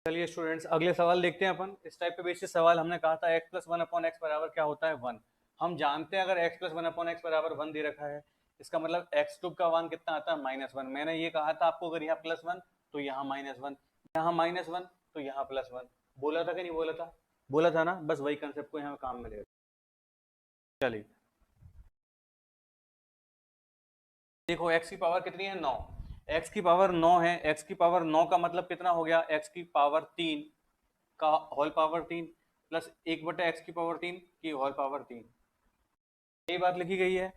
चलिए स्टूडेंट्स, अगले सवाल देखते हैं अपन। इस टाइप के बेसिस सवाल हमने कहा था x plus one upon x बराबर क्या होता है 1। हम जानते हैं अगर x plus one upon x बराबर 1 दे रखा है, इसका मतलब x क्यूब का मान कितना आता है -1। मैंने ये कहा था आपको, अगर यहाँ +1 तो यहाँ -1, यहाँ -1 तो यहाँ +1। बोला था कि नहीं बोला था? बोला था ना। बस वही कंसेप्ट को यहाँ काम में ले। चलिए देखो, x की पावर कितनी है 9। x की पावर 9 है। x की पावर 9 का मतलब कितना हो गया? x की पावर 3 का होल पावर 3 प्लस 1/x की पावर 3 की होल पावर 3। यही बात लिखी गई है।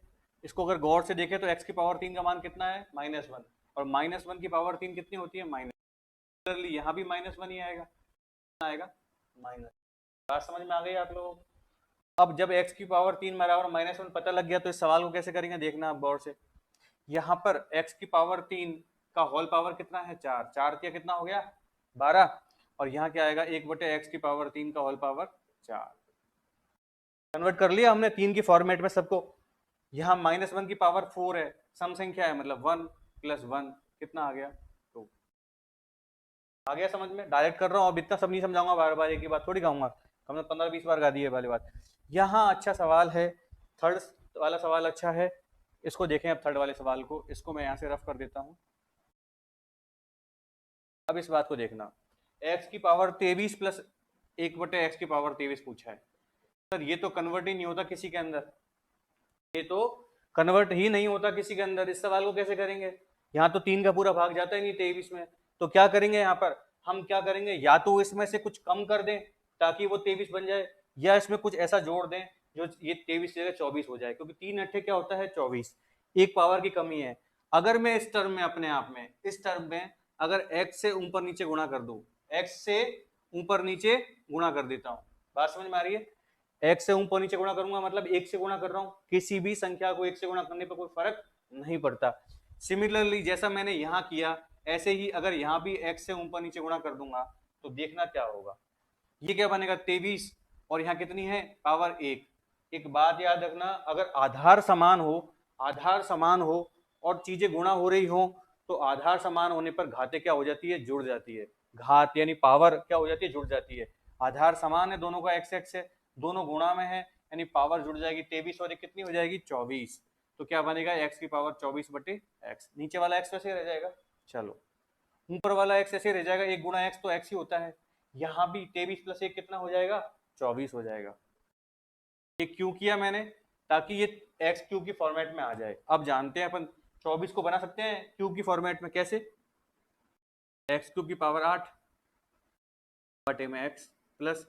इसको अगर गौर से देखें तो x की पावर 3 का मान कितना है -1, और -1 की पावर 3 कितनी होती है माइनस। यहाँ भी -1 ही आएगा, आएगा माइनस। बात समझ में आ गई आप लोगों को? अब जब x की पावर 3 बराबर -1 पता लग गया तो इस सवाल को कैसे करेंगे देखना आप गौर से। यहाँ पर x की पावर 3 का होल पावर कितना है 4, 4 क्या कितना हो गया 12, और यहाँ क्या आएगा 1/x की पावर 3 का होल पावर 4। कन्वर्ट कर लिया हमने 3 की फॉर्मेट में सबको। यहाँ -1 की पावर 4 है, सम संख्या है, मतलब 1 + 1 कितना आ गया 2। आ गया समझ में? डायरेक्ट कर रहा हूँ, अब इतना सब नहीं समझाऊंगा, बार बार एक ही बात थोड़ी कहूंगा। हमने 15-20 बार गा दी है वाली बात। यहाँ अच्छा सवाल है, थर्ड वाला सवाल अच्छा है। इसको देखें अब, थर्ड वाले सवाल को, इसको मैं यहाँ से रफ कर देता हूँ। अब इस बात को देखना, x की पावर 23 प्लस 1/x की पावर 23 पूछा है। सर ये तो कन्वर्ट ही नहीं होता किसी के अंदर, ये तो कन्वर्ट ही नहीं होता किसी के अंदर। इस सवाल को कैसे करेंगे? यहाँ तो 3 का पूरा भाग जाता ही नहीं 23 में। तो क्या करेंगे यहाँ पर? हम क्या करेंगे, या तो इसमें से कुछ कम कर दें ताकि वो 23 बन जाए, या इसमें कुछ ऐसा जोड़ दें जो ये 23 जगह 24 हो जाए, क्योंकि 3 अट्ठे क्या होता है 24, एक पावर की कमी है। अगर मैं इस टर्म में, अपने आप में इस टर्म में अगर x से ऊपर नीचे गुणा कर दूं, x से ऊपर नीचे गुणा कर देता हूं, बात समझ में आ रही है? x से ऊपर नीचे गुणा करूंगा मतलब 1 से गुणा कर रहा हूं, किसी भी संख्या को 1 से गुणा करने पर कोई फर्क नहीं पड़ता। सिमिलरली जैसा मैंने यहां किया, ऐसे ही अगर यहां भी x से ऊपर नीचे गुणा कर दूंगा तो देखना क्या होगा। ये क्या बनेगा 23, और यहाँ कितनी है पावर 1। एक बात याद रखना, अगर आधार समान हो, आधार समान हो और चीजें गुणा हो रही हो, तो आधार समान होने पर घातें क्या हो जाती है, जुड़ जाती है। घात यानी पावर क्या हो जाती है, जुड़ जाती है। आधार समान है दोनों का, x x है, दोनों गुणा में है, यानी पावर जुड़ जाएगी। 23 और कितनी हो जाएगी 24। तो क्या बनेगा x की पावर 24/x। नीचे वाला x वैसे रह जाएगा, चलो ऊपर वाला x ऐसे रह जाएगा, 1 गुणा x तो x ही होता है। यहाँ भी 23 + 1 कितना हो जाएगा 24 हो जाएगा। ये क्यों किया मैंने? ताकि ये x क्यूब की फॉर्मेट में आ जाए। अब जानते हैं अपन 24 को बना सकते हैं क्यूब की फॉर्मेट में, कैसे? x क्यूब की पावर 8 बटे में x plus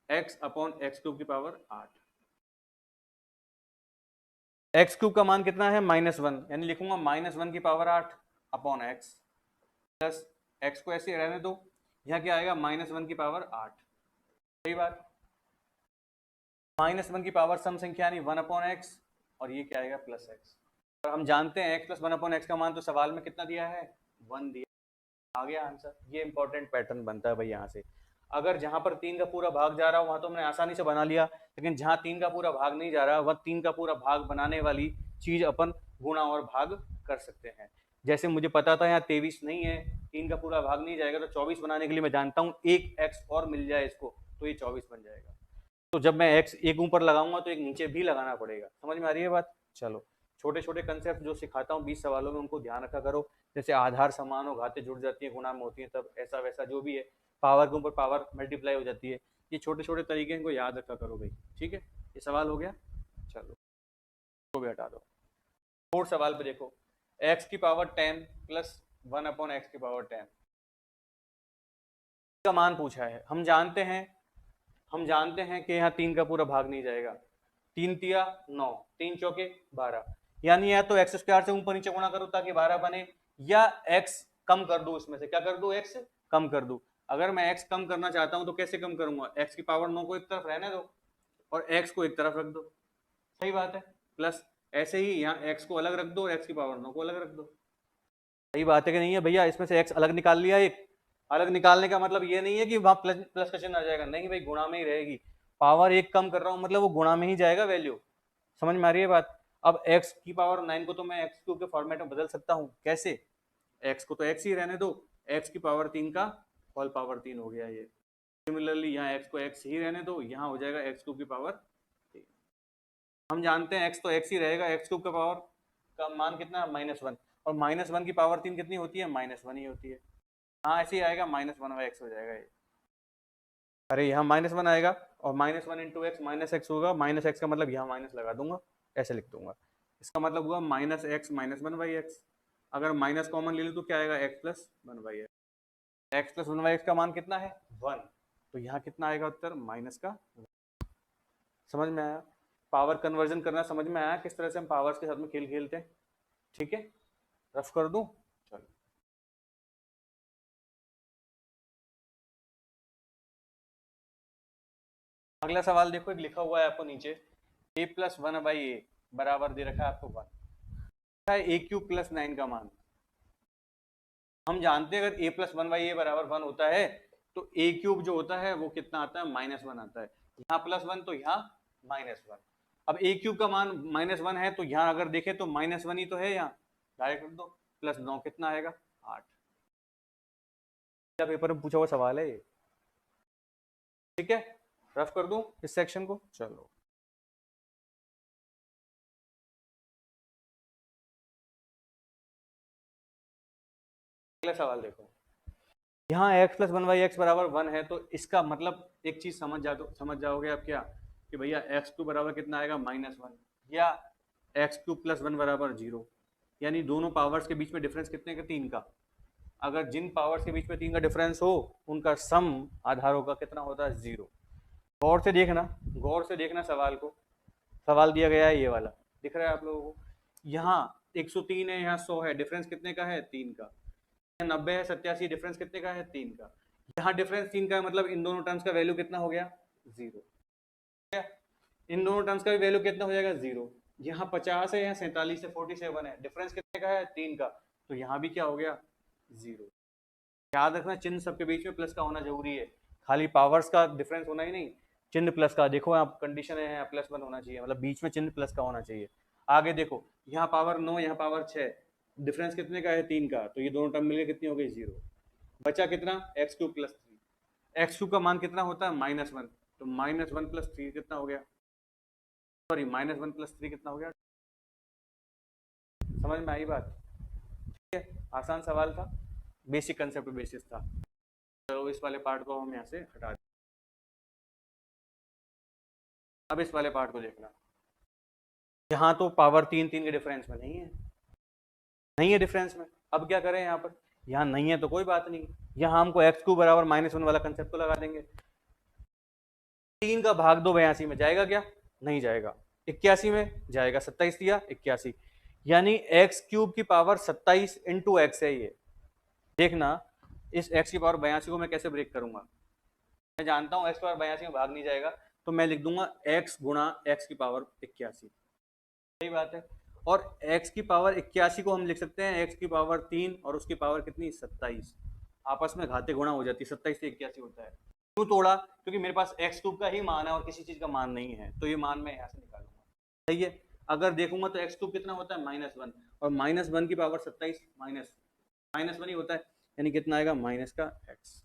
x upon x cube की पावर 8। x क्यूब का मान कितना है -1, यानी लिखूंगा -1 की power 8 upon x plus x को ऐसे रहने दो, यहाँ क्या आएगा -1 की पावर 8। सही बात, -1 की पावर सम संख्या यानी 1/x, और ये क्या आएगा +x। और हम जानते हैं x + 1/x का मान तो सवाल में कितना दिया है 1 दिया, आ गया आंसर। ये इंपॉर्टेंट पैटर्न बनता है भाई यहाँ से। अगर जहां पर 3 का पूरा भाग जा रहा हो वहां तो हमने आसानी से बना लिया, लेकिन जहां 3 का पूरा भाग नहीं जा रहा वह 3 का पूरा भाग बनाने वाली चीज अपन गुणा और भाग कर सकते हैं। जैसे मुझे पता था यहाँ 23 नहीं है, 3 का पूरा भाग नहीं जाएगा, तो 24 बनाने के लिए मैं जानता हूँ एक x और मिल जाए इसको तो ये 24 बन जाएगा। तो जब मैं x एक ऊपर लगाऊंगा तो एक नीचे भी लगाना पड़ेगा। समझ में आ रही है बात? चलो छोटे छोटे कंसेप्ट जो सिखाता हूँ 20 सवालों में उनको ध्यान रखा करो। जैसे आधार समान हो, घातें जुड़ जाती है, गुणा में होती है, तब ऐसा वैसा जो भी है, पावर के ऊपर पावर मल्टीप्लाई हो जाती है। ये छोटे छोटे तरीके इनको याद रखा करो भाई, ठीक है? ये सवाल हो गया, चलो इसको भी हटा दो। फोर्थ सवाल पे देखो, x की पावर 10 प्लस 1/x की पावर 10 का मान पूछा है। हम जानते हैं कि यहाँ 3 का पूरा भाग नहीं जाएगा, 3 तिया 9, 3 चौके 12, यानी या तो x² से ऊपर नीचे गुणा करो ताकि 12 बने, या x कम कर दो, इसमें से क्या कर दो x कम कर दो। अगर मैं x कम करना चाहता हूं तो कैसे कम करूंगा, x की पावर 9 को एक तरफ रहने दो और x को एक तरफ रख दो, सही बात है। प्लस ऐसे ही यहाँ x को अलग रख दो और x की पावर 9 को अलग रख दो। सही बात है कि नहीं है भैया? इसमें से x अलग निकाल लिया, एक अलग निकालने का मतलब ये नहीं है कि वहां प्लस प्लस का चिन्ह आ जाएगा, नहीं भाई गुणा में ही रहेगी। पावर एक कम कर रहा हूं मतलब वो गुणा में ही जाएगा वैल्यू। समझ में आ रही है बात? अब x की पावर 9 को तो मैं x क्यूब के फॉर्मेट में बदल सकता हूं, कैसे? x को तो x ही रहने दो, x की पावर 3 का होल पावर 3 हो गया ये। सिमिलरली यहाँ x को x ही रहने दो, यहाँ हो जाएगा x क्यूब की पावर 3। हम जानते हैं x तो x ही रहेगा, x क्यूब का पावर का मान कितना है -1, और -1 की पावर 3 कितनी होती है, -1 ही होती है। हाँ ऐसे ही आएगा, -1/x हो जाएगा ये। अरे यहाँ -1 आएगा और -1 इंटू एक्स -x होगा, -x का मतलब यहाँ माइनस लगा दूंगा, ऐसे लिख दूंगा। इसका मतलब हुआ -x -1/x। अगर माइनस कॉमन ले लो तो क्या आएगा, x plus 1/x। x plus 1/x का मान कितना है, 1, तो यहाँ कितना आएगा उत्तर, माइनस का 1। समझ में आया? पावर कन्वर्जन करना समझ में आया, किस तरह से हम पावर्स के साथ में खेल खेलते हैं। ठीक है, रफ कर दूं, चलो। अगला सवाल देखो, एक लिखा हुआ है आपको नीचे, a प्लस 1/a बराबर दे रखा है आपको 1, a क्यूब प्लस 9 का मान। हम जानते हैं अगर a प्लस 1/a बराबर 1 होता है तो a क्यूब जो होता है वो कितना आता है, -1 आता है। यहाँ +1 तो यहाँ -1। अब a क्यूब का मान -1 है तो यहाँ अगर देखें तो -1 ही तो है, यहाँ डायरेक्ट रख दो, प्लस 9 कितना आएगा, 8। क्या पेपर में पूछा हुआ सवाल है ये। ठीक है, रफ कर दूं इस सेक्शन को, चलो। अगला सवाल देखो, यहाँ x प्लस 1/x बराबर 1 है तो इसका मतलब एक चीज समझ जाओगे आप क्या, कि भैया x2 बराबर कितना आएगा, -1, या x3 प्लस 1 बराबर 0। यानी दोनों पावर्स के बीच में डिफरेंस कितने का, 3 का। अगर जिन पावर्स के बीच में 3 का डिफरेंस हो उनका सम आधारों का कितना होता है, 0। गौर से देखना, गौर से देखना सवाल को। सवाल दिया गया है ये वाला, दिख रहा है आप लोगों को। यहाँ 103 है, यहाँ 100 है, डिफरेंस कितने का है, 3 का। 90 है, 87, डिफरेंस कितने का है, 3 का। यहाँ डिफरेंस 3 का है, मतलब इन दोनों टर्म्स का वैल्यू कितना हो गया, 0। इन दोनों टर्म्स का भी वैल्यू कितना हो जाएगा, 0। यहाँ 50 है, यहाँ 47 है, 47 है, डिफरेंस कितने का है, 3 का, तो यहाँ भी क्या हो गया, 0। याद रखना चिन्ह सबके बीच में प्लस का होना जरूरी है, खाली पावर्स का डिफरेंस होना ही नहीं, चिन्ह प्लस का। देखो आप कंडीशन है यहाँ +1 होना चाहिए, मतलब बीच में चिन्ह प्लस का होना चाहिए। आगे देखो, यहाँ पावर 9, यहाँ पावर 6, डिफरेंस कितने का है, 3 का, तो ये दोनों टर्म मिलकर कितनी हो गई, 0। बचा कितना, x3 प्लस 3। x3 का मान कितना होता है, -1, तो -1 प्लस 3 कितना हो गया, सॉरी -1 प्लस 3 कितना हो गया। समझ में आई बात? ठीक है, आसान सवाल था, बेसिक कंसेप्ट बेसिस था। तो इस वाले पार्ट को हम यहाँ से हटा दें। अब इस वाले पार्ट को देखना, यहाँ तो पावर 3 के डिफरेंस में नहीं है, नहीं है डिफरेंस में। अब क्या करें, यहाँ पर यहाँ नहीं है तो कोई बात नहीं, यहाँ हमको x3 बराबर -1 वाला कंसेप्ट तो लगा देंगे। 3 का भाग 2 82 में जाएगा क्या, नहीं जाएगा। 81 में जाएगा, 27 दिया 81, यानी x³ की पावर 27 इंटू एक्स है ये। देखना इस x की पावर 82 को मैं कैसे ब्रेक करूंगा। मैं जानता हूं x की पावर 82 में भाग नहीं जाएगा, तो मैं लिख दूंगा x गुणा x की पावर 81। सही बात है। और x की पावर 81 को हम लिख सकते हैं x की पावर 3 और उसकी पावर कितनी, 27। आपस में घाते गुणा हो जाती है, 27 से 81 होता है। क्यों तोड़ा, क्योंकि मेरे पास x³ का ही मान है और किसी चीज का मान नहीं है, तो ये मान मैं यहाँ से निकालूंगा। सही है। अगर देखूंगा तो x³ कितना होता है, -1, और -1 की पावर 27 -1 ही होता है, यानी कितना आएगा, माइनस का x।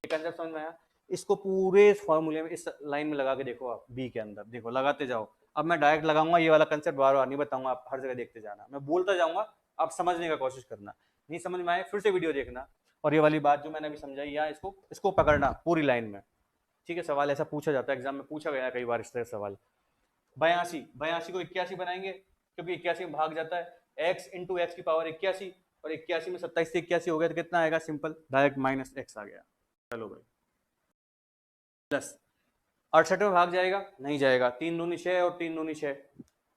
ये कंसेप्ट समझ में आया? इसको पूरे फॉर्मूले में इस लाइन में लगा के देखो, आप बी के अंदर देखो, लगाते जाओ। अब मैं डायरेक्ट लगाऊंगा, ये वाला कंसेप्ट बार बार नहीं बताऊंगा, आप हर जगह देखते जाना, मैं बोलता जाऊंगा, आप समझने का कोशिश करना। नहीं समझ में आए फिर से वीडियो देखना, और ये वाली बात जो मैंने अभी समझाई या इसको पकड़ना पूरी लाइन में। ठीक है, सवाल ऐसा पूछा जाता है एग्जाम में, पूछा गया कई बार इस तरह सवाल। 82 को 81 बनाएंगे, क्योंकि 81 में भाग जाता है, x इंटू एक्स की पावर 81, और 81 में 27 से 81 हो गया तो कितना आएगा, सिंपल डायरेक्ट -x आ गया। चलो भाई, प्लस 68 में भाग जाएगा, नहीं जाएगा, 3 दूनी 6 और 3 दूनी 6,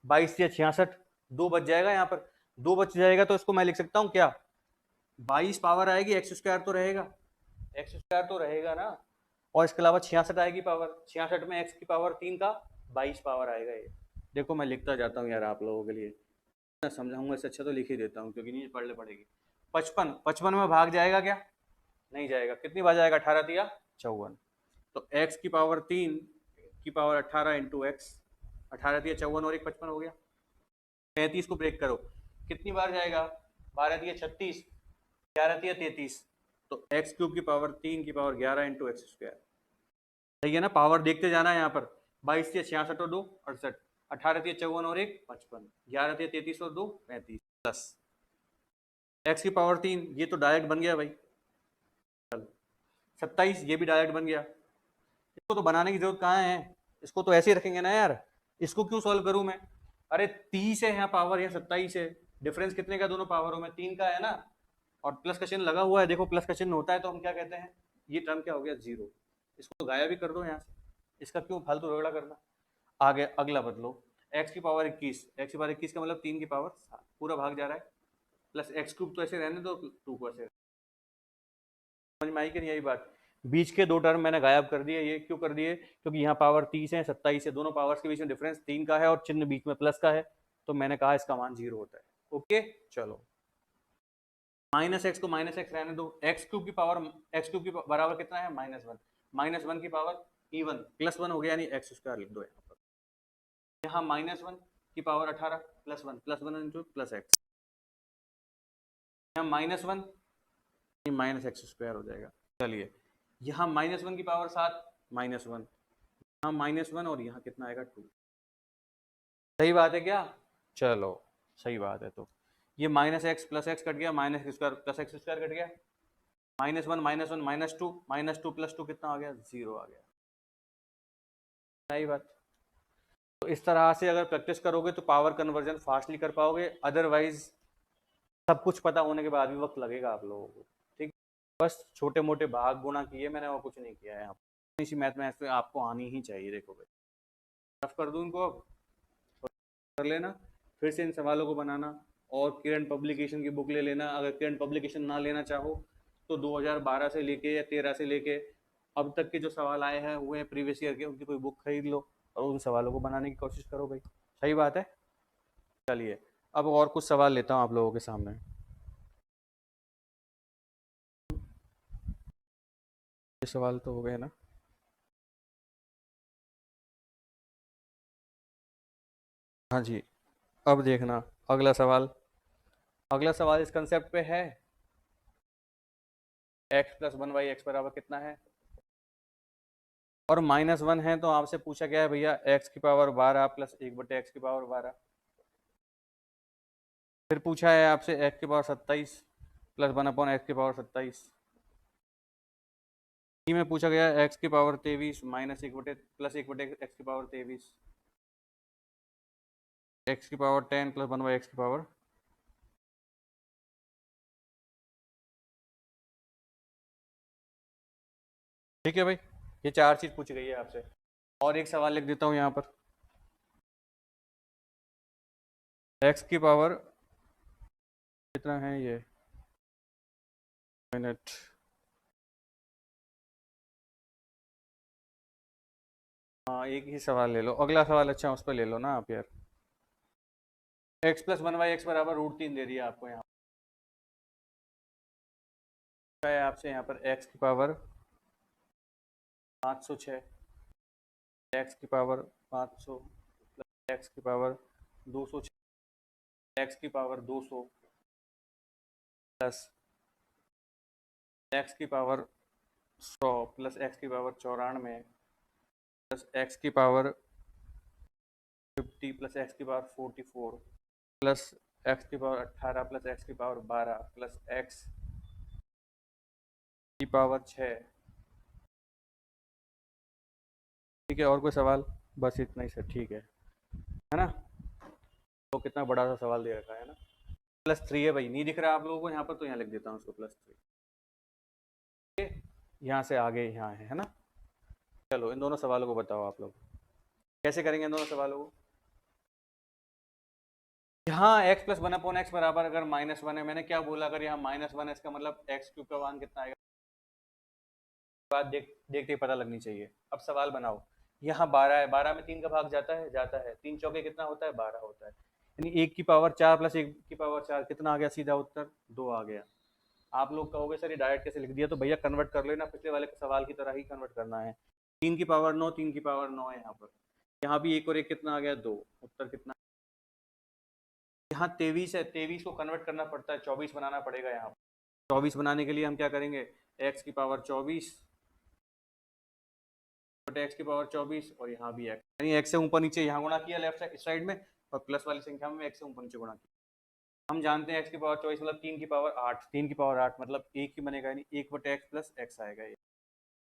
22 से 66, 2 बच जाएगा, यहाँ पर 2 बच जाएगा, तो इसको मैं लिख सकता हूँ क्या, 22 पावर आएगी, x² तो रहेगा, x² तो रहेगा ना, और इसके अलावा 66 आएगी पावर, 66 में x की पावर 3 का 22 पावर आएगा। ये देखो मैं लिखता जाता हूँ यार आप लोगों के लिए, मैं समझाऊंगा, इससे अच्छा तो लिख ही देता हूँ, क्योंकि नहीं पढ़ने पड़ेगी। 55 में भाग जाएगा क्या, नहीं जाएगा, कितनी बार जाएगा, 18 दिया 54, तो x की पावर 3 की पावर 18 इंटू एक्स, 18 दिया 54 और 1 55 हो गया। 35 को ब्रेक करो, कितनी बार जाएगा, 12 दिया 36, 11 दिया 33, तो एक्स क्यूब की पावर 3 की पावर 11 इंटू एक्स स्क्वायर, सही है ना। पावर देखते जाना है यहाँ पर, 22 थी 66 और 2 68, 18 थी 54 और 1 55, 11 थी 33 और 2 35 प्लस एक्स की पावर 3, ये तो डायरेक्ट बन गया भाई। चलो 27, ये भी डायरेक्ट बन गया। इसको तो बनाने की जरूरत कहाँ है, इसको तो ऐसे ही रखेंगे ना यार, इसको क्यों सॉल्व करूं मैं। अरे 30 है यहाँ पावर, यहाँ 27 है, डिफरेंस कितने का दोनों पावरों में, 3 का है ना, और प्लस का चिन्ह लगा हुआ है, देखो प्लस का चिन्ह होता है तो हम क्या कहते हैं, ये टर्म क्या हो गया, जीरो। इसको गायब भी कर दो यहाँ से, इसका क्यों फालतू रगड़ा करना। आगे अगला बदलो, एक्स की पावर 21, एक्स की पावर 21 का मतलब 3 की पावर 7, पूरा भाग जा रहा है, प्लस एक्स क्यूब तो ऐसे रहने दो, 2 को ऐसे, समझ में आई कि नहीं आई बात। बीच के दो टर्म मैंने गायब कर दिए, ये क्यों कर दिए, क्योंकि यहाँ पावर 30 है 27 है, दोनों पावर्स के बीच में डिफरेंस 3 का है और चिन्ह बीच में प्लस का है, तो मैंने कहा इसका मान 0 होता है। ओके चलो, माइनस एक्स को माइनस एक्स रहने दो, एक्स क्यूब की पावर, एक्स क्यूब की बराबर कितना है, -1, -1 की पावर इवन, +1 हो गया, यानी एक्स स्क्वायर लिख दो यहाँ पर। यहाँ -1 की पावर 18 +1 इंटू प्लस एक्स, यहाँ -1 माइनस एक्स स्क्वायर हो जाएगा। चलिए यहाँ -1 की पावर 7 -1, यहाँ -1 और यहाँ कितना आएगा 2, सही बात है क्या। चलो सही बात है, तो ये -x प्लस एक्स कट गया, -x square plus x square cut गया, -1 -2 प्लस 2 कितना आ गया, 0 आ गया, सही बात। तो इस तरह से अगर प्रैक्टिस करोगे तो पावर कन्वर्जन फास्टली कर पाओगे, अदरवाइज सब कुछ पता होने के बाद भी वक्त लगेगा आप लोगों को, ठीक। बस छोटे मोटे भाग गुणा किए मैंने और कुछ नहीं किया है यहाँ पर। इसी मैथ में आपको आनी ही चाहिए, देखो भाई रफ कर दूँ इनको, अब कर लेना, फिर से इन सवालों को बनाना, और किरण पब्लिकेशन की बुक ले लेना। अगर किरण पब्लिकेशन ना लेना चाहो तो 2012 से लेके या 13 से लेके अब तक के जो सवाल आए हैं हुए हैं प्रीवियस ईयर के, उनकी कोई बुक खरीद लो और उन सवालों को बनाने की कोशिश करो भाई, सही बात है। चलिए अब और कुछ सवाल लेता हूँ आप लोगों के सामने। ये सवाल तो हो गए ना, हाँ जी। अब देखना अगला सवाल, अगला सवाल इस कंसेप्ट पे है, x प्लस 1 एक्स बराबर कितना है, और -1 है, तो आपसे पूछा गया है भैया x की पावर 12 प्लस 1/x की पावर 12, फिर पूछा है आपसे x की पावर 27 प्लस 1/x की पावर 27, में पूछा गया x की पावर 23 माइनस 1 प्लस 1/x की पावर 23, x की पावर 10 प्लस 1/x की पावर, ठीक है भाई, ये चार चीज पूछी गई है आपसे। और एक सवाल लिख देता हूँ यहाँ पर, x की पावर कितना है ये, मिनट, हाँ एक ही सवाल ले लो, अगला सवाल अच्छा उस पर ले लो ना आप यार। x प्लस 1/x बराबर √3 दे दिया आपको, यहाँ है आपसे यहाँ पर x की पावर 506, x की पावर 500 प्लस x की पावर 206, x की पावर 200 प्लस x की पावर 100 प्लस x की पावर 94 प्लस x की पावर 50 प्लस x की पावर 44 प्लस x की पावर 18 प्लस x की पावर 12 प्लस x की पावर 6, ठीक है। और कोई सवाल, बस इतना ही सर, ठीक है ना। तो कितना बड़ा सा सवाल दे रखा है ना, +3 है भाई, नहीं दिख रहा आप लोगों को यहाँ पर, तो यहाँ लिख देता हूँ उसको +3, यहाँ से आगे यहाँ है ना। चलो इन दोनों सवालों को बताओ आप लोग कैसे करेंगे इन दोनों सवालों को। यहाँ x प्लस 1/x बराबर अगर -1 है, मैंने क्या बोला, अगर यहाँ -1 है इसका मतलब x क्यूब का मान कितना आएगा, बात देखते ही पता लगनी चाहिए। अब सवाल बनाओ, यहाँ 12 है, 12 में 3 का भाग जाता है 3 चौके कितना होता है, 12 होता है, यानी 1 की पावर 4 प्लस 1 की पावर 4 कितना आ गया, सीधा उत्तर 2 आ गया। आप लोग कहोगे सर ये डायरेक्ट कैसे लिख दिया, तो भैया कन्वर्ट कर लेना, पिछले वाले सवाल की तरह ही कन्वर्ट करना है। 3 की पावर 9, 3 की पावर 9 है यहाँ पर, यहाँ भी 1 और 1 कितना आ गया, 2, उत्तर कितना, यहाँ 23 है, 23 को कन्वर्ट करना पड़ता है, 24 बनाना पड़ेगा। यहाँ 24 बनाने के लिए हम क्या करेंगे, एक्स की पावर 24 बटे एक्स की पावर 24 और यहाँ भी एक्स, यानी एक्स से ऊपर नीचे यहाँ गुणा किया लेफ्ट साइड में और प्लस वाली संख्या में एक्स से ऊपर नीचे गुणा किया। हम जानते हैं एक्स की पावर 24 मतलब 3 की पावर 8, 3 की पावर 8 मतलब एक ही बनेगा, यानी 1 बटे एक्स प्लस एक्स आएगा। ये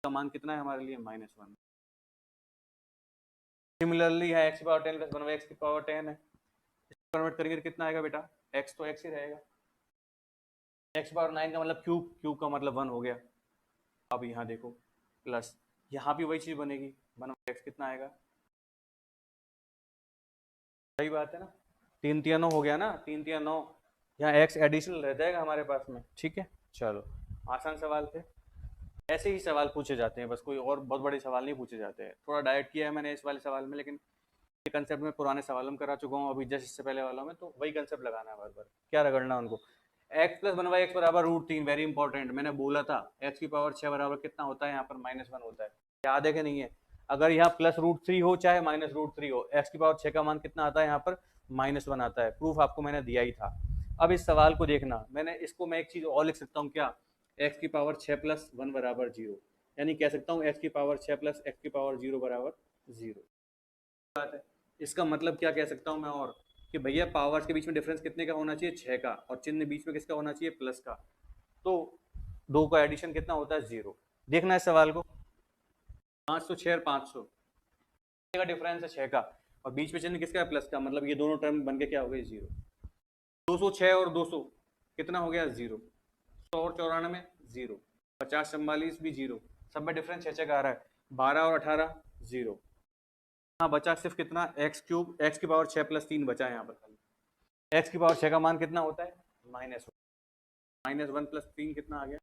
का मान कितना है हमारे लिए -1। सिमिलरली है एक्स की पावर 10 प्लस 1 बाई एक्स की पावर 10 है, इसको कन्वर्ट करेंगे तो कितना आएगा बेटा, एक्स तो एक्स ही रहेगा। एक्स पावर 9 का मतलब क्यूब, क्यूब का मतलब 1 हो गया। अब यहाँ देखो प्लस, यहाँ भी वही चीज बनेगी, 1 बाई एक्स कितना आएगा, सही बात है ना, 3 3 9 हो गया ना, 3 3 9, यहाँ एक्स एडिशनल रह जाएगा हमारे पास में। ठीक है, चलो आसान सवाल थे, ऐसे ही सवाल पूछे जाते हैं, बस कोई और बहुत बड़े सवाल नहीं पूछे जाते हैं। थोड़ा डाइट किया है मैंने इस वाले सवाल में, लेकिन ये कंसेप्ट में पुराने सवालों में करा चुका हूँ, अभी जस्ट इससे पहले वालों में, तो वही कंसेप्ट लगाना है बार बार, क्या रगड़ना उनको। एक्स प्लस 1 बाई एक्स बराबर √3, वेरी इंपॉर्टेंट, मैंने बोला था एक्स की पावर 6 बराबर कितना होता है, यहाँ पर -1 होता है, याद है कि नहीं है। अगर यहाँ +√3 हो चाहे -√3 हो, एक्स की पावर 6 का मान कितना आता है, यहाँ पर -1 आता है। प्रूफ आपको मैंने दिया ही था। अब इस सवाल को देखना, मैंने इसको मैं एक चीज और लिख सकता हूँ, क्या, एक्स की पावर 6 प्लस 1 बराबर 0, यानी कह सकता हूँ एक्स की पावर 6 प्लस एक्स की पावर 0 बराबर 0। बात है, इसका मतलब क्या कह सकता हूँ मैं, और कि भैया पावर्स के बीच में डिफरेंस कितने का होना चाहिए, 6 का, और चिन्ह बीच में किसका होना चाहिए, प्लस का, तो दो का एडिशन कितना होता है, 0। देखना है सवाल को, 506 और 500 का डिफरेंस है 6 का, और बीच में चिन्ह किसका है, प्लस का, मतलब ये दोनों टर्म बन के क्या हो गए, 0। 206 और 200 कितना हो गया, 0। 100 और 94 0। 50 44 भी 0, सब में डिफरेंस 6 का आ रहा है। 12 और 18 0। हाँ बचा सिर्फ कितना, एक्स क्यूब, एक्स की पावर 6 प्लस 3 बचा है यहाँ पर खाली। एक्स की पावर 6 का मान कितना होता है, -1 प्लस 3 कितना आ गया।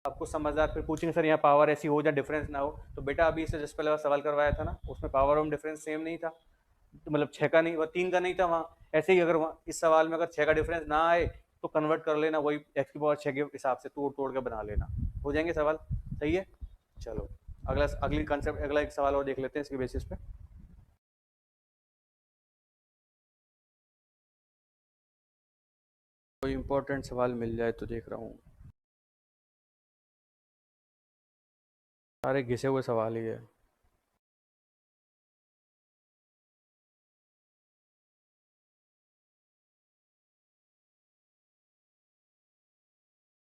आपको समझदार फिर पूछेंगे सर यहाँ पावर ऐसी हो या डिफरेंस ना हो, तो बेटा अभी इससे जिस पहले सवाल करवाया था ना, उसमें पावर और डिफरेंस सेम नहीं था, तो मतलब 6 का नहीं, 3 का नहीं था वहाँ। ऐसे ही अगर इस सवाल में अगर 6 का डिफरेंस ना आए तो कन्वर्ट कर लेना, वही एक्स की पावर 6 के हिसाब से तोड़ तोड़ के बना लेना, हो जाएंगे सवाल। सही है, चलो अगली कंसेप्ट, अगला एक सवाल और देख लेते हैं इसके बेसिस पे। कोई इंपॉर्टेंट सवाल मिल जाए तो देख रहा हूँ, सारे घिसे हुए सवाल ही है।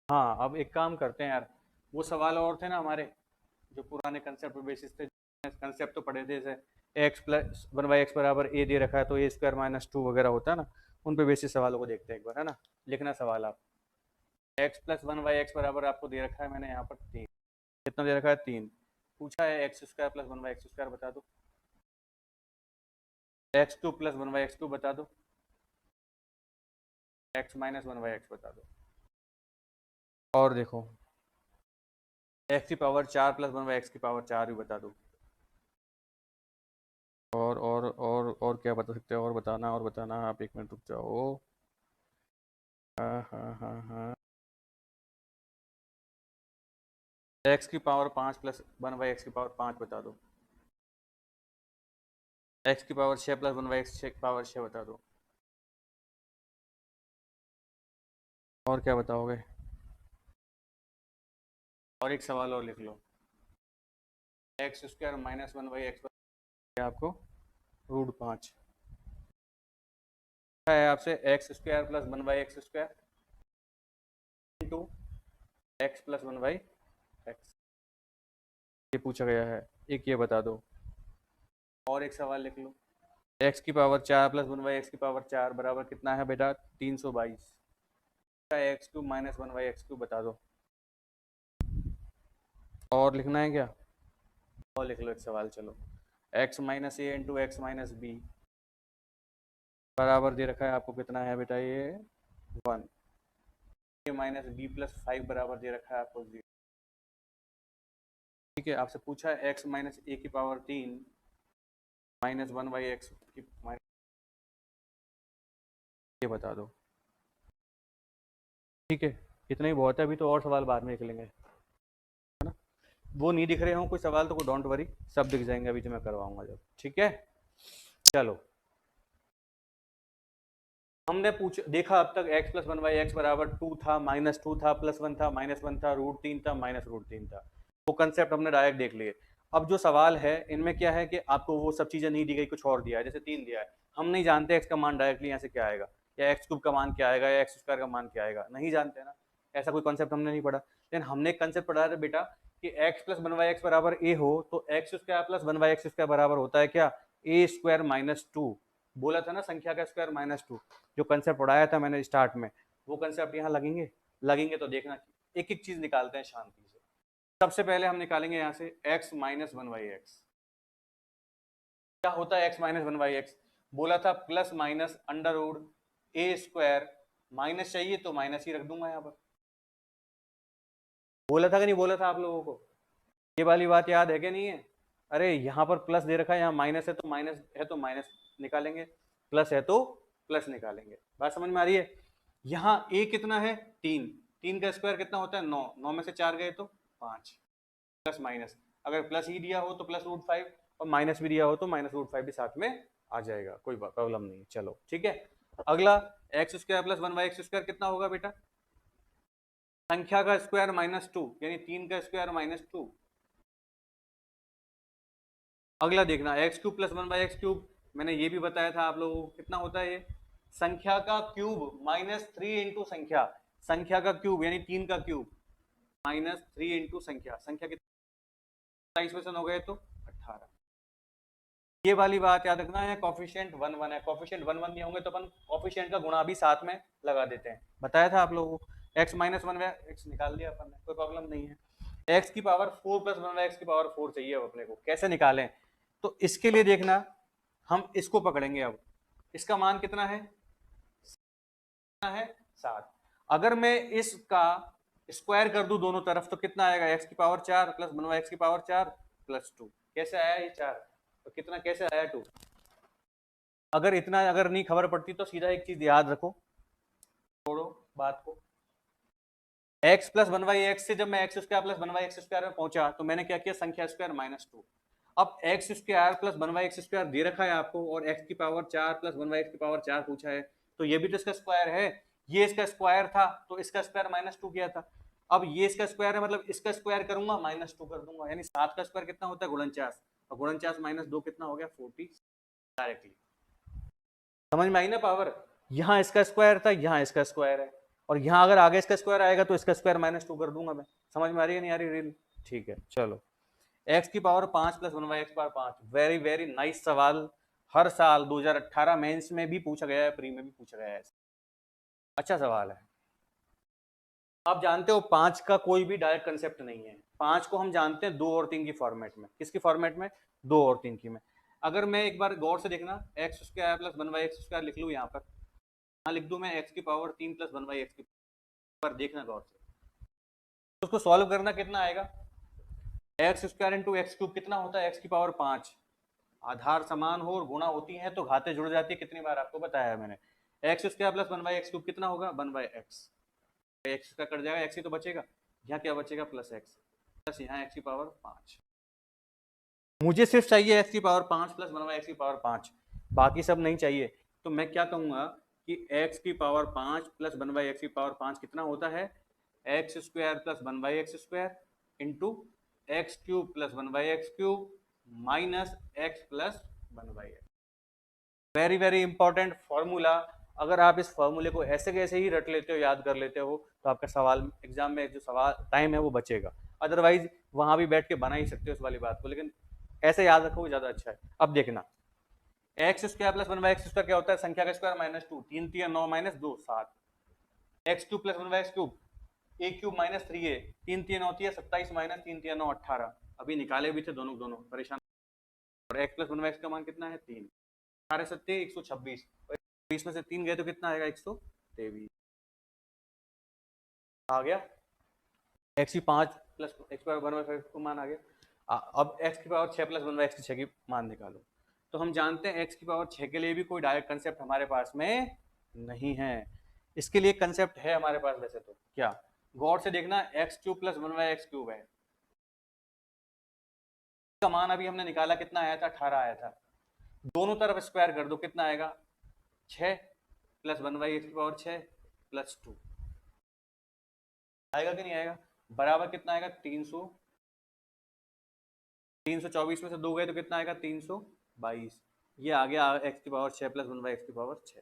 हाँ अब एक काम करते हैं यार, वो सवाल और थे ना हमारे जो पुराने कंसेप्ट बेसिस थे, कंसेप्ट तो पढ़े थे, जैसे एक्स प्लस 1 बाई एक्स बराबर ए दे रखा है तो A² -2 वगैरह होता है ना, उन पे बेसिस सवालों को देखते हैं एक बार, है ना। लिखना सवाल आप, एक्स प्लस 1 बाई एक्स बराबर आपको दे रखा है मैंने यहाँ पर 3, कितना दे रखा है, 3। पूछा है x² प्लस 1 बाई x² बता दो, x³ प्लस 1 बाई x³ बता दो, x माइनस 1 बाई x बता दो, और देखो x की पावर 4 प्लस 1 बाई x की पावर 4 भी बता दो, और क्या बता सकते हो, और बताना आप, एक मिनट रुक जाओ। हाँ हाँ हाँ हाँ, एक्स की पावर 5 प्लस 1 बाई एक्स की पावर 5 बता दो, एक्स की पावर 6 प्लस 1 बाई एक्स की पावर 6 बता दो, और क्या बताओगे, और एक सवाल और लिख लो, x² माइनस 1 बाई एक्स आपको √5 है आपसे, x² plus 1 by x² into x plus 1 by x, ये पूछा गया है। एक ये बता दो, और एक सवाल लिख लो, एक्स की पावर 4 प्लस 1 बाई एक्स की पावर 4 बराबर कितना है बेटा, 322। x³ माइनस 1 बाई x³ बता दो, और लिखना है क्या, और लिख लो एक सवाल, चलो x माइनस ए इंटू एक्स माइनस बी बराबर दे रखा है आपको कितना है बेटा, ये 1। ए माइनस बी प्लस 5 बराबर दे रखा है आपको 0। ठीक है, आपसे पूछा है x माइनस ए की पावर 3 माइनस 1 बाई एक्स की माइनस, ये बता दो। ठीक है, इतना ही बहुत है, अभी तो और सवाल बाद में लिख लेंगे, है ना। वो नहीं दिख रहे हो कोई सवाल तो डोंट वरी, सब दिख जाएंगे अभी जो मैं करवाऊंगा जब। ठीक है, चलो। हमने देखा अब तक x plus one by x बराबर 2 था, -2 था, +1 था, -1 था, √3 था, -√3 था। वो कंसेप्ट हमने डायरेक्ट देख लिए। अब जो सवाल है इनमें क्या है कि आपको वो सब चीजें नहीं दी गई, कुछ और दिया है, जैसे 3 दिया है, हम नहीं जानते x का मान डायरेक्टली यहाँ से क्या आएगा, या एक्स क्यूब का मान क्या आएगा, या एक्स स्क्वायर का मान क्या आएगा, नहीं जानते ना, ऐसा कोई कॉन्सेप्ट हमने नहीं पढ़ा। लेकिन हमने एक कंसेप्ट पढ़ा था बेटा कि x plus one by x बराबर a हो तो x square plus one by x square बराबर होता है क्या, a स्क्वायर -2। बोला था ना संख्या का स्क्वायर -2, जो कंसेप्ट पढ़ाया था मैंने स्टार्ट में, वो कंसेप्ट यहाँ लगेंगे। लगेंगे तो देखना, एक एक चीज निकालते हैं शांति से। सबसे पहले हम निकालेंगे यहाँ से x minus one by x. क्या होता है x minus one by x, बोला था प्लस माइनस अंडर रूट ए स्क्वायर, माइनस चाहिए तो माइनस ही रख दूंगा यहाँ पर। बोला था कि नहीं बोला था आप लोगों को, ये वाली बात याद है कि नहीं है? अरे यहाँ पर प्लस दे रखा है, यहाँ माइनस है तो माइनस है तो माइनस निकालेंगे, प्लस है तो प्लस निकालेंगे। बात समझ में आ रही है? यहाँ a कितना है 3, 3 का स्क्वायर कितना होता है 9, 9 में से 4 गए तो 5, प्लस माइनस, अगर प्लस ही दिया हो तो +√5 और माइनस भी दिया हो तो -√5 भी साथ में आ जाएगा, कोई प्रॉब्लम नहीं। चलो ठीक है, अगला x square plus one by x square कितना होगा बेटा, संख्या का स्क्वायर -2 यानी 3 का स्क्वायर -2। अगला देखना x cube plus one by x cube, मैंने ये भी बताया था आप लोगों को, कितना होता है ये, संख्या का क्यूब -3 इंटू संख्या, संख्या का क्यूब यानी 3 का क्यूब -3 इंटू संख्या, संख्या कितना 27 में से 9 गए तो 18। ये वाली बात याद रखना है, कॉफिशिएंट 1 1 है, कॉफिशिएंट 1 1 नहीं होंगे तो अपन कॉफिशिएंट का गुणा भी साथ में लगा देते हैं, बताया था आप लोगों को। x माइनस वन एक्स निकाल दिया अपन ने, कोई प्रॉब्लम नहीं है। x की पावर 4 प्लस वन एक्स की पावर 4 चाहिए अब अपने को, कैसे निकालें, तो इसके लिए देखना हम इसको पकड़ेंगे। अब इसका मान कितना है 7। अगर मैं इसका स्क्वायर कर दूं दोनों तरफ तो कितना आएगा, x की पावर 4 प्लस वन एक्स की पावर 4 प्लस 2, कैसे आया ये 4, तो कितना कैसे आया 2। अगर इतना अगर नहीं खबर पड़ती तो सीधा एक चीज याद रखो, छोड़ो बात को, x plus one by x से जब मैं x square plus one by x square में पहुंचा तो मैंने क्या किया, संख्या स्क्वायर -2। अब x square plus one by x square दे रखा है आपको और x की power 4 plus one by x की पावर 4 पूछा है, तो ये भी तो इसका स्क्वायर है, ये इसका स्क्वायर था तो इसका स्क्वायर -2 किया था। अब ये इसका स्क्वायर है मतलब इसका स्क्वायर करूंगा -2 कर दूंगा, यानी 7 का स्क्वायर कितना होता है गुणनचास, और गुणनचास -2 कितना हो गया 40 डायरेक्टली। समझ में आई ना पावर, यहाँ इसका स्क्वायर था यहाँ इसका स्क्वायर है, और यहाँ अगर आगे इसका स्क्वायर आएगा तो इसका स्क्वायर -2 कर दूंगा मैं। समझ में आ रही है नहीं आ रही रील, ठीक है चलो। x की power 5 plus one by x power 5, very very nice सवाल, हर साल 2018 मेंस में भी पूछा गया है, प्री में भी पूछा गया है, अच्छा सवाल है। आप जानते हो 5 का कोई भी डायरेक्ट कंसेप्ट नहीं है, 5 को हम जानते हैं 2 और 3 की फॉर्मेट में, किसकी फॉर्मेट में, 2 और 3 की में। अगर मैं एक बार गौर से देखना x square plus one by x square लिख लूँ यहाँ पर, यहाँ लिख दूँ मैं x की power 3 plus one by x की पर, देखना गौर से, तो उसको सॉल्व करना कितना आएगा, x square into x cube कितना होता है x की पावर 5, आधार समान हो और गुणा होती है तो घाते जुड़ जाती है, कितनी बार आपको बताया है मैंने। X square plus one by x cube कितना होगा 1 बाई एक्स, एक्स का कट जाएगा एक्स ही तो बचेगा, यहाँ क्या बचेगा प्लस एक्स, प्लस यहाँ एक्स की पावर 5, मुझे सिर्फ चाहिए एक्स की power 5 plus one by x की पावर 5, बाकी सब नहीं चाहिए। तो मैं क्या कहूँगा कि एक्स की power 5 plus one by x की पावर 5 कितना होता है, x square plus one by x square into x cube plus one by x cube minus x plus one by x. Very very important formula, अगर आप इस फॉर्मूले को ऐसे कैसे ही रट लेते हो याद कर लेते हो तो आपका सवाल एग्जाम में जो सवाल टाइम है वो बचेगा, अदरवाइज वहां भी बैठ के बना ही सकते हो इस वाली बात को, लेकिन ऐसे याद रखो ज्यादा अच्छा है। अब देखना x square plus one by x square क्या होता है, संख्या का square -2, 3 3 9 -2 7, x cube plus one by x cube A cube -3 है, 3 3 होती है 27 माइनस 3 3 9 18, अभी निकाले भी थे दोनों दोनों परेशान, और x plus one by x का मान कितना है 3, 18 सत्ते 126, 20 में से 3 गए तो कितना आएगा 123 आ गया, एक्स की 5 प्लस एक्स पावर 1 बाई 5 को मान आ गया। अब एक्स की पावर 6 प्लस 1 बाई एक्स की 6 की मान निकालो, तो हम जानते हैं एक्स की पावर 6 के लिए भी कोई डायरेक्ट कंसेप्ट हमारे पास में नहीं है, इसके लिए कंसेप्ट है हमारे पास वैसे तो, क्या गौर से देखना x cube plus one by x cube है, का मान अभी हमने निकाला कितना आया था 18 आया था, दोनों तरफ स्क्वायर कर दो कितना आएगा 6, प्लस 1/x⁴ प्लस 2 आएगा कि नहीं आएगा? बराबर कितना आएगा? 324 में से 2 गए तो कितना आएगा? 322। ये आ गया x⁴ प्लस 1/x⁴।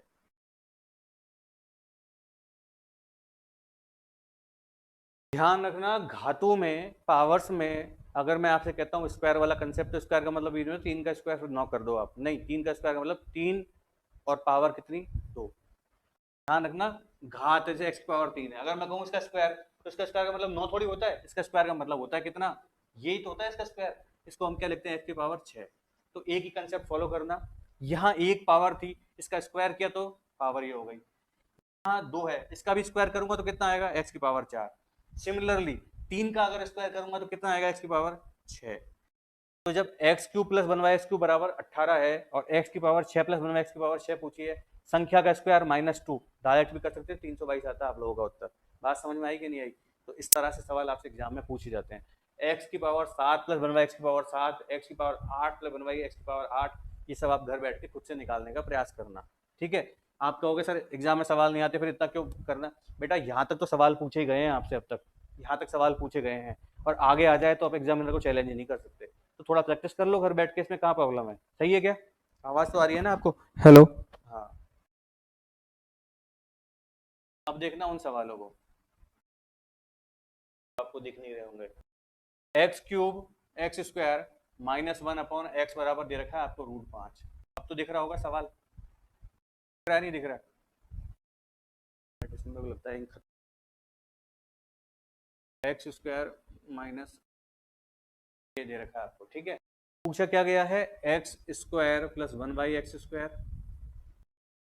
ध्यान रखना घातों में, पावर्स में, अगर मैं आपसे कहता हूँ स्क्वायर वाला कंसेप्ट, तो स्क्वायर का मतलब ये 3 का स्क्वायर फिर 9 कर दो आप, नहीं, 3 का स्क्वायर का मतलब 3 और पावर कितनी? 2। ध्यान रखना घात जैसे x⁴ है, अगर मैं कहूँ इसका स्क्वायर, तो इसका स्क्वायर का मतलब 9 थोड़ी होता है, इसका स्क्वायर का मतलब होता है कितना? यही तो होता है इसका स्क्वायर। इसको हम क्या लिखते हैं? x⁴ तो एक ही कंसेप्ट फॉलो करना। यहाँ एक पावर थी, इसका स्क्वायर किया तो पावर ये हो गई। यहाँ 2 है, इसका भी स्क्वायर करूंगा तो कितना आएगा? x⁴। सिमिलरली 3 का अगर स्क्वायर करूंगा तो कितना आएगा? x⁴। तो जब x³ प्लस 1/x³ बराबर 18 है और x⁴ प्लस 1/x⁴ पूछी है, संख्या का स्क्वायर -2, डायरेक्ट भी कर सकते हैं, 322 आता है आप लोगों का उत्तर। बात समझ में आई कि नहीं आई? तो इस तरह से सवाल आपसे एग्जाम में पूछे जाते हैं। x⁴ plus 1/x⁴, x⁴ plus 1/x⁴, ये सब आप घर बैठ के खुद से निकालने का प्रयास करना। ठीक है? आप कहोगे सर एग्जाम में सवाल नहीं आते, फिर इतना क्यों करना? बेटा यहाँ तक तो सवाल पूछे ही गए हैं आपसे, अब तक यहाँ तक सवाल पूछे गए हैं, और आगे आ जाए तो आप एग्जामिनर को चैलेंज नहीं कर सकते। तो थोड़ा प्रैक्टिस कर लो घर बैठ के, इसमें कहाँ प्रॉब्लम है? सही है क्या? आवाज तो आ रही है ना आपको? हेलो, हाँ। अब देखना उन सवालों को, आपको दिख नहीं रहे होंगे। x³ x² -1/x बराबर दे रखा है आपको √5। अब तो दिख रहा होगा सवाल, दिख रहा है नहीं दिख रहा? इसमें लगता है x² माइनस ये दे रखा है आपको। ठीक है, पूछा क्या गया है? x² प्लस 1/x²,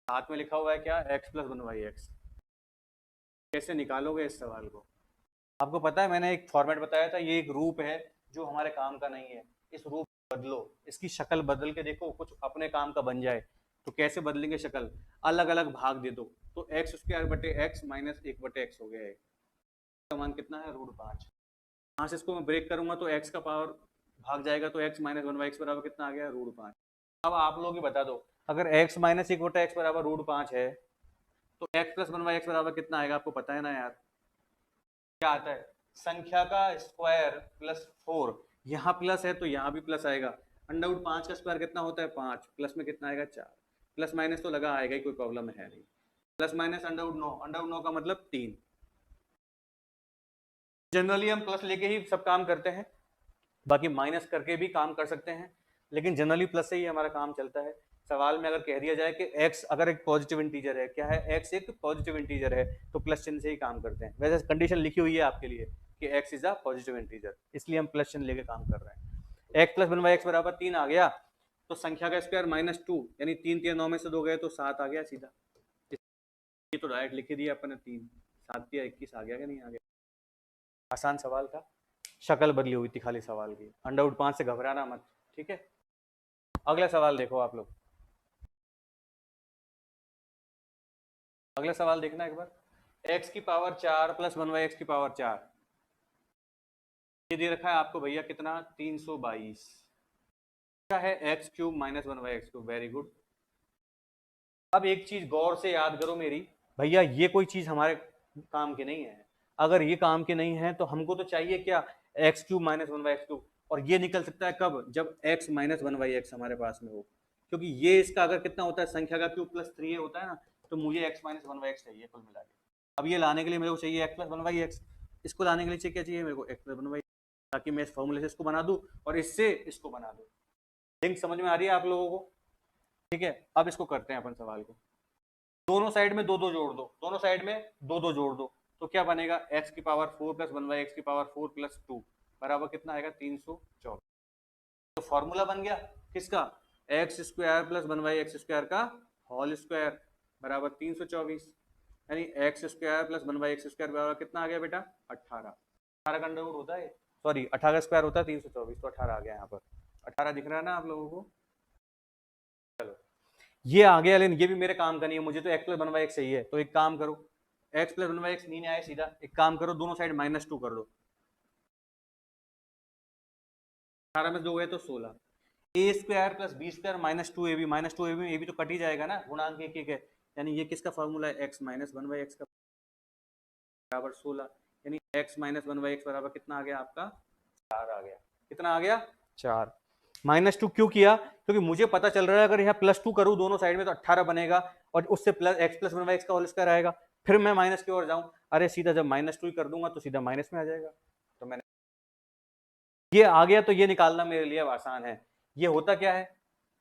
साथ में लिखा हुआ है क्या? x plus 1/x। कैसे निकालोगे इस सवाल को? आपको पता है मैंने एक फॉर्मेट बताया था, ये एक रूप है जो हमारे काम का नहीं है। इस रूप बदलो, इसकी शक्ल बदल के देखो, कुछ अपने काम का बन जाए। तो कैसे बदलेंगे शक्ल? अलग अलग भाग दे दो, तो x² बटे x माइनस 1/x हो गया है। का मान कितना है? √5। यहाँ से इसको मैं ब्रेक करूंगा तो x का पावर भाग जाएगा, तो x माइनस 1/x बराबर कितना आ गया? √5। अब आप लोग ही बता दो, अगर x माइनस 1/x बराबर √5 है, तो x प्लस 1/x बराबर कितना आएगा? आपको पता है ना यार, क्या आता है? संख्या का स्क्वायर प्लस 4, यहाँ प्लस है तो यहाँ भी प्लस आएगा। √5 का स्क्वायर कितना होता है? 5, प्लस में कितना आएगा? 4। प्लस माइनस तो लगा आएगा ही, कोई प्रॉब्लम है नहीं। प्लस माइनस √9 का मतलब 3। जनरली हम प्लस लेके ही सब काम करते हैं, बाकी माइनस करके भी काम कर सकते हैं, लेकिन जनरली प्लस से ही हमारा काम चलता है। सवाल में अगर कह दिया जाए कि x अगर एक पॉजिटिव इंटीजर है, क्या है? x एक पॉजिटिव इंटीजर है, तो प्लस चिन्ह से ही काम करते हैं। वैसे कंडीशन लिखी हुई है आपके लिए कि x is a positive integer, इसलिए हम प्लस चिन्ह लेके काम कर रहे हैं। x प्लस 1/x बराबर 3 आ गया, तो संख्या का स्क्वायर -2, यानी 3 3 9 में से 2 गए तो 7 आ गया सीधा। ये तो डायरेक्ट लिख दिया अपन ने, 3 7 दिया 21 आ गया कि नहीं आ गया? आसान सवाल था, शक्ल बदली हुई थी खाली सवाल की। √5 से घबराना मत, ठीक है? अगला सवाल देखो आप लोग, अगला सवाल देखना एक बार। x⁴ प्लस 1/x⁴, ये दे रखा है आपको भैया कितना? 322। क्या है? x³ minus 1/x³। Very good. अब एक चीज गौर से याद करो मेरी, भैया ये कोई चीज हमारे काम की नहीं है। अगर ये काम की नहीं है तो हमको तो चाहिए क्या? x³ माइनस 1/x³, और ये निकल सकता है कब? जब x माइनस 1/x हमारे पास में हो, क्योंकि ये इसका अगर कितना होता है? संख्या का क्यूब प्लस 3 होता है ना, तो मुझे x माइनस 1/x चाहिए कुल मिला के। अब ये लाने के लिए मेरे को चाहिए x प्लस 1/x, इसको लाने के लिए क्या चाहिए मेरे को? x प्लस 1/x, ताकि मैं इस फॉर्मूले से इसको बना दूं और इससे इसको बना दूं। लिंक समझ में आ रही है आप लोगों को? ठीक है, अब इसको करते हैं अपन सवाल को। दोनों साइड में 2 2 जोड़ दो, दोनों साइड में 2 2 जोड़ दो, तो क्या बनेगा? x⁴ प्लस 1/x⁴ प्लस 2 बराबर कितना आएगा? 324। तो फॉर्मूला बन गया किसका? x² प्लस 1/x² का होल स्क्वायर बराबर 324, यानी x² प्लस 1/x² बराबर कितना आ गया बेटा? 18। 18 का अंडर रूट होता है, सॉरी 18 का स्क्वायर होता है 324, तो 18 आ गया यहाँ पर। 18 दिख रहा है ना आप लोगों को? चलो ये आ गया, लेकिन ये भी मेरे काम का नहीं है, मुझे तो x प्लस 1/x चाहिए। तो एक काम करो, x प्लस 1/x नहीं आया सीधा, एक काम करो दोनों साइड -2 कर दो। 18 में 2 गए तो 16। a² plus b² -2ab, -2ab में ab तो कट ही जाएगा ना, गुणांक एक एक है। यानी ये किसका फॉर्मूला है, x माइनस 1/x का बराबर 16, यानी x माइनस 1/x बराबर कितना आ गया आपका 4 आ गया। कितना आ गया 4। -2 क्यों किया, क्योंकि मुझे पता चल रहा है अगर यहाँ +2 करूँ दोनों साइड में तो 18 बनेगा और उससे प्लस x प्लस 1/x का होल स्क्वायर आएगा, फिर मैं माइनस की ओर जाऊं, अरे सीधा जब -2 ही कर दूंगा तो सीधा माइनस में आ जाएगा। तो मैंने ये आ गया तो ये निकालना मेरे लिए अब आसान है। ये होता क्या है,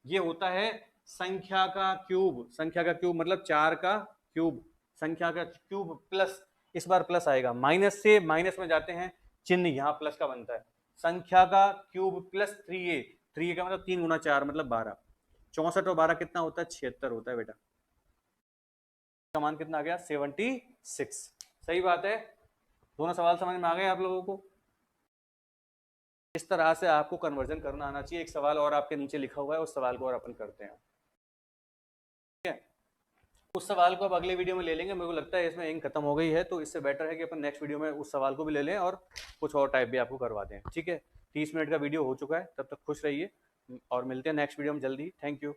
ये होता है संख्या का क्यूब, संख्या का क्यूब मतलब 4 का क्यूब, संख्या का क्यूब प्लस, इस बार प्लस आएगा, माइनस से माइनस में जाते हैं, चिन्ह यहाँ प्लस का बनता है, संख्या का क्यूब प्लस 3a, 3a का मतलब 3 गुना 4 मतलब 12, 64 और 12 कितना होता है 76 होता है बेटा, का मान कितना आ गया 76। सही बात है, दोनों सवाल समझ में आ गए आप लोगों को। इस तरह से आपको कन्वर्जन करना आना चाहिए। एक सवाल और आपके नीचे लिखा हुआ है, उस सवाल को और अपन करते हैं, ठीक है। उस सवाल को अब अगले वीडियो में ले लेंगे, मेरे को लगता है इसमें इंक खत्म हो गई है, तो इससे बेटर है कि अपन नेक्स्ट वीडियो में उस सवाल को भी ले लें और कुछ और टाइप भी आपको करवा दें, ठीक है। 30 मिनट का वीडियो हो चुका है, तब तक खुश रहिए और मिलते हैं नेक्स्ट वीडियो में जल्दी। Thank you.